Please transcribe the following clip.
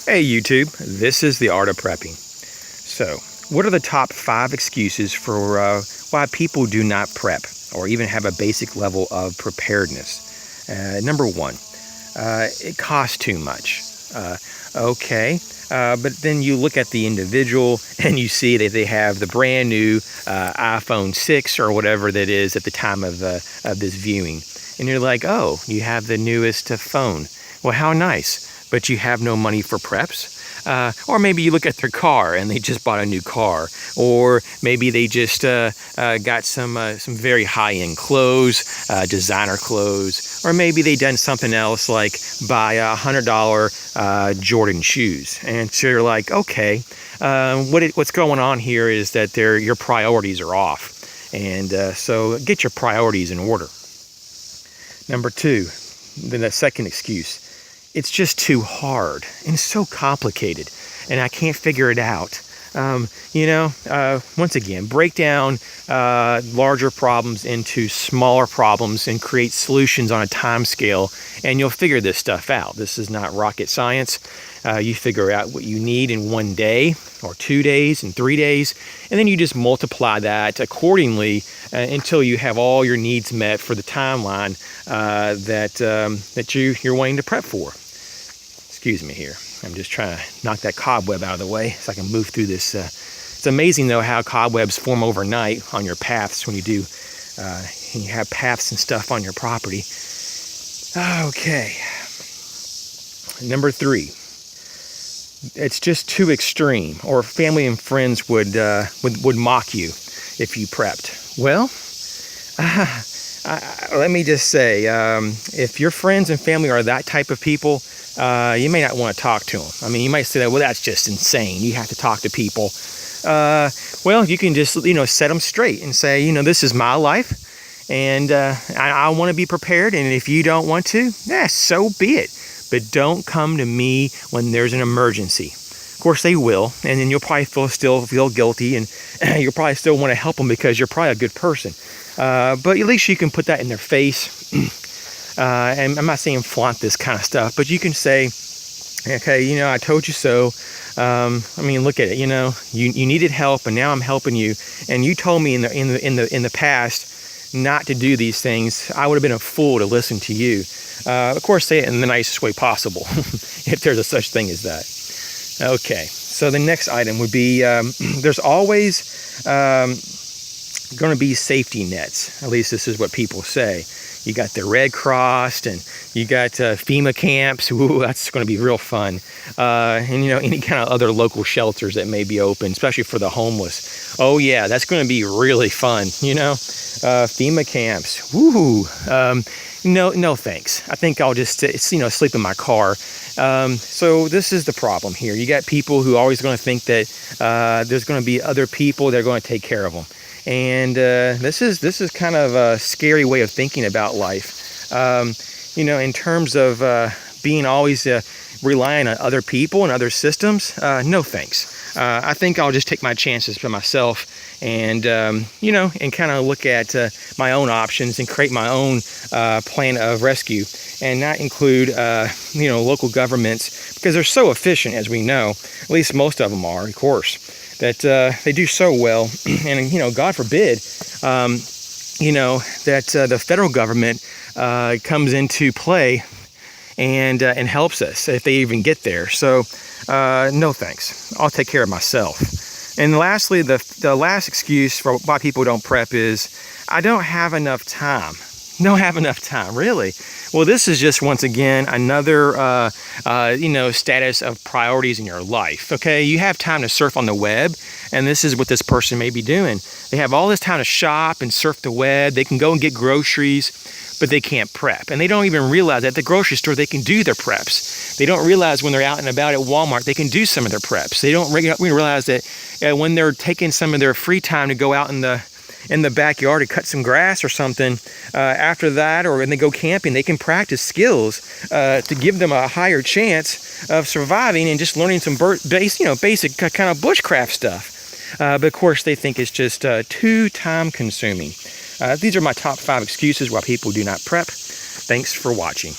Hey YouTube, this is the art of prepping. So, what are the top 5 excuses for why people do not prep or even have a basic level of preparedness? Number 1, it costs too much. Okay, but then you look at the individual and you see that they have the brand new iPhone 6 or whatever that is at the time of this viewing. And you're like, oh, you have the newest phone. Well, how nice. But you have no money for preps. Or maybe you look at their car and they just bought a new car. Or maybe they just got some very high-end clothes, designer clothes. Or maybe they done something else like buy $100 Jordan shoes. And so you're like, okay, what's going on here is that your priorities are off. And so get your priorities in order. Number 2, then the second excuse. It's just too hard and so complicated and I can't figure it out. Once again, break down larger problems into smaller problems and create solutions on a time scale, and you'll figure this stuff out. This is not rocket science. You figure out what you need in 1 day or 2 days and 3 days, and then you just multiply that accordingly until you have all your needs met for the timeline that you're wanting to prep for. Excuse me here. I'm just trying to knock that cobweb out of the way so I can move through this. It's amazing though how cobwebs form overnight on your paths when you have paths and stuff on your property. Okay. Number 3. It's just too extreme, or family and friends would mock you if you prepped. Well, let me just say, if your friends and family are that type of people, you may not want to talk to them. I mean, you might say that, well, that's just insane. You have to talk to people. Well, you can just, set them straight and say, this is my life, and I want to be prepared. And if you don't want to, so be it. But don't come to me when there's an emergency. Of course, they will, and then you'll probably still feel guilty, and you'll probably still want to help them because you're probably a good person. But at least you can put that in their face. And I'm not saying flaunt this kind of stuff, but you can say, okay, I told you so. Look at it. You needed help, and now I'm helping you. And you told me in the past not to do these things. I would have been a fool to listen to you. Of course, say it in the nicest way possible, if there's a such thing as that. Okay. So the next item would be there's always going to be safety nets. At least this is what people say. You got the Red Cross, and you got FEMA camps. Ooh, that's going to be real fun. And any kind of other local shelters that may be open, especially for the homeless. Oh yeah, that's going to be really fun. FEMA camps. Woo. No thanks. I think I'll just sleep in my car. So this is the problem here. You got people who are always going to think that there's going to be other people that are going to take care of them. And this is kind of a scary way of thinking about life. In terms of being always relying on other people and other systems. No thanks. I think I'll just take my chances for myself, and and kind of look at my own options and create my own plan of rescue, and not include local governments, because they're so efficient, as we know. At least most of them are, of course. That they do so well, and God forbid, that the federal government comes into play and helps us if they even get there. So no thanks. I'll take care of myself. And lastly, the last excuse for why people don't prep is I don't have enough time. Don't have enough time, really? Well, this is just, once again, another, status of priorities in your life, okay? You have time to surf on the web, and this is what this person may be doing. They have all this time to shop and surf the web. They can go and get groceries, but they can't prep. And they don't even realize that at the grocery store, they can do their preps. They don't realize when they're out and about at Walmart, they can do some of their preps. They don't realize that when they're taking some of their free time to go out in the backyard to cut some grass or something, after that, or when they go camping, they can practice skills to give them a higher chance of surviving and just learning some basic kind of bushcraft stuff. But of course, they think it's just too time consuming. These are my top 5 excuses why people do not prep. Thanks for watching.